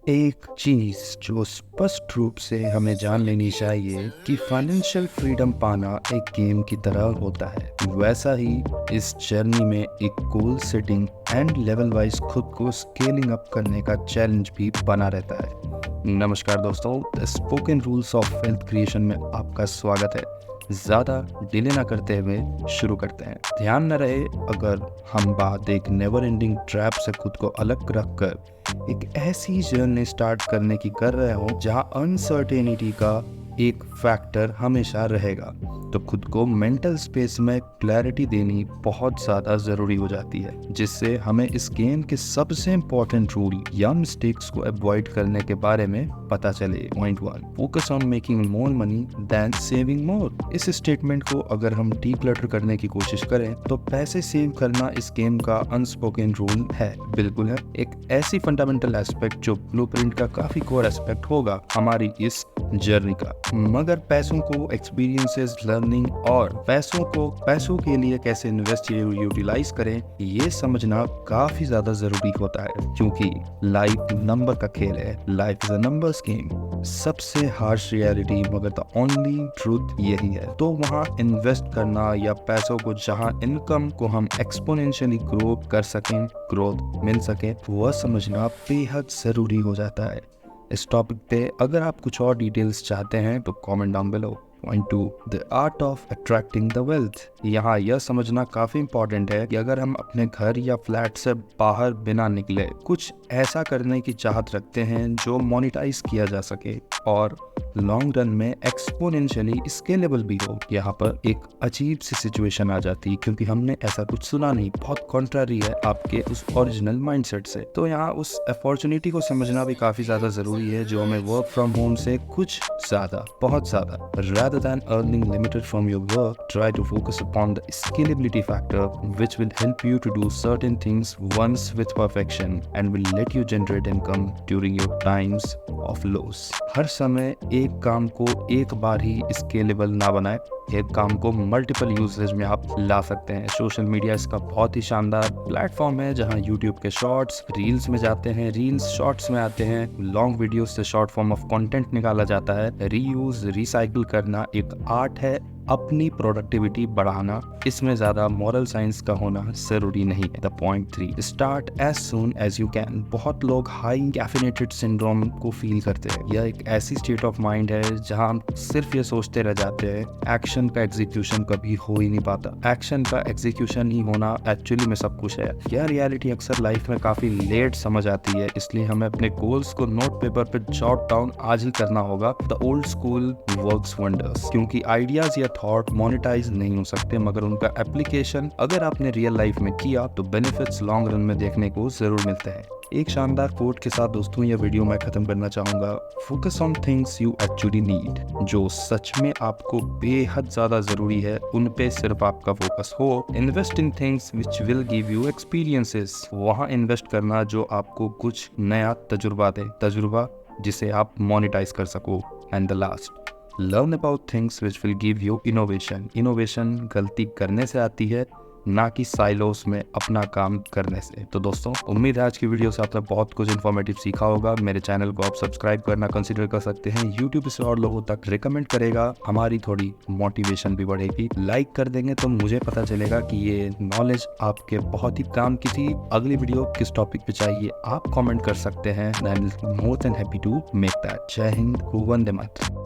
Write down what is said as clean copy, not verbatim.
एक चीज जो स्पष्ट रूप से हमें जान लेनी चाहिए कि फाइनेंशियल फ्रीडम पाना एक गेम की तरह होता है। वैसा ही इस जर्नी में एक goal setting and level wise खुद को स्केलिंग अप करने का चैलेंज भी बना रहता है। नमस्कार दोस्तों, the spoken rules of wealth creation में आपका स्वागत है। ज़्यादा डिले ना करते हुए शुरू करते हैं। ध्यान न रहे, अगर हम बात एक नेवर एंडिंग ट्रैप से खुद को अलग रखकर एक ऐसी जर्नी स्टार्ट करने की कर रहे हो जहां अनसर्टेनिटी का एक फैक्टर हमेशा रहेगा, तो खुद को मेंटल स्पेस में क्लैरिटी देनी बहुत ज़्यादा ज़रूरी हो जाती है, जिससे हमें इस गेम के सबसे इम्पोर्टेंट रूल या मिस्टेक्स को अवॉइड करने के बारे में पता चले। Point 1, focus on making more money than saving more. इस स्टेटमेंट को अगर हम डीक्लटर करने की कोशिश करें तो पैसे सेव करना इस गेम का अनस्पोकन रूल है। बिल्कुल है, एक ऐसी फंडामेंटल एस्पेक्ट जो ब्लूप्रिंट का काफी कोर एस्पेक्ट होगा हमारी इस जर्नी का। मगर पैसों को एक्सपीरियंसेस, लर्निंग और पैसों के लिए कैसे इन्वेस्ट या यूटिलाइज करें, ये समझना काफी ज्यादा जरूरी होता है, क्योंकि लाइफ नंबर का खेल है। Life is a numbers game. सबसे हार्श रियलिटी मगर द ओनली ट्रूथ यही है। तो वहाँ इन्वेस्ट करना या पैसों को जहाँ इनकम को हम एक्सपोनेंशियली ग्रो कर सकें, ग्रोथ मिल सके, वह समझना बेहद जरूरी हो जाता है। इस टॉपिक पे अगर आप कुछ और डिटेल्स चाहते हैं तो comment down below. Point 2, the art of attracting the wealth. यहाँ यह समझना काफी इंपॉर्टेंट है कि अगर हम अपने घर या फ्लैट से बाहर बिना निकले कुछ ऐसा करने की चाहत रखते हैं जो मोनेटाइज किया जा सके और लॉन्ग रन में एक्सपोनेंशियली स्केलेबल भी हो, यहाँ पर एक अजीब सी सिचुएशन आ जाती है, क्योंकि हमने ऐसा कुछ सुना नहीं, बहुत कॉन्ट्रारी है आपके उस ओरिजिनल माइंडसेट से। तो यहाँ उस अपॉर्चुनिटी को समझना भी काफी ज्यादा जरूरी है, जो हमें वर्क फ्रॉम होम से कुछ ज्यादा, बहुत ज्यादा, rather than earning limited from your work, try to focus upon the scalability factor, which will help you to do certain things once with perfection and will let you generate income during your times of loss. हर समय एक काम को एक बार ही scalable ना बनाए, एक काम को मल्टीपल यूजेज में आप ला सकते हैं। सोशल मीडिया इसका बहुत ही शानदार प्लेटफॉर्म है, जहां यूट्यूब के शॉर्ट्स रील्स में जाते हैं, रील्स शॉर्ट्स में आते हैं, लॉन्ग वीडियो से शॉर्ट फॉर्म ऑफ कंटेंट निकाला जाता है। रीयूज, रिसाइकिल करना एक आर्ट है। अपनी प्रोडक्टिविटी बढ़ाना, इसमें ज्यादा मॉरल साइंस का होना जरूरी नहीं है। The point 3, start as soon as you can. बहुत लोग हाई कैफिनेटेड सिंड्रोम को फील करते हैं। यह एक ऐसी स्टेट ऑफ माइंड है जहां हम सिर्फ ये सोचते रह जाते हैं, एक्शन का एग्जीक्यूशन कभी हो ही नहीं पाता। एक्शन का एग्जीक्यूशन ही होना एक्चुअली में सब कुछ है। यह रियलिटी अक्सर लाइफ में काफी लेट समझ आती है, इसलिए हमें अपने गोल्स को नोट पेपर पे जॉट डाउन आज ही करना होगा। The old school works wonders, क्योंकि आइडियाज या थॉट मोनेटाइज नहीं हो सकते, मगर उनका एप्लीकेशन अगर आपने रियल लाइफ में किया तो बेनिफिट्स लॉन्ग रन में देखने को जरूर मिलते हैं। एक शानदार कोट के साथ दोस्तों यह वीडियो मैं खत्म करना चाहूंगा। Focus on things you actually need. जो सच में आपको बेहद ज्यादा जरूरी है, उन पे सिर्फ आपका फोकस हो। Invest in things which will give you experiences. वहां इन्वेस्ट करना जो आपको कुछ नया तजुर्बा दे, तजुर्बा जिसे आप मोनेटाइज कर सको। And the last, learn about things which will give you innovation. Innovation गलती करने से आती है, ना कि साइलोस में अपना काम करने से। तो दोस्तों, उम्मीद है आज की वीडियो से आपने बहुत कुछ इन्फॉर्मेटिव सीखा होगा। मेरे चैनल को आप सब्सक्राइब करना कंसीडर कर सकते हैं। यूट्यूब इसे और लोगों तक रिकमेंड करेगा, हमारी थोड़ी मोटिवेशन भी बढ़ेगी। लाइक कर देंगे तो मुझे पता चलेगा कि ये नॉलेज आपके बहुत ही काम की थी। अगली वीडियो किस टॉपिक पे चाहिए आप कॉमेंट कर सकते हैं। I am more than happy to make that. जय हिंद, वंदे मातरम।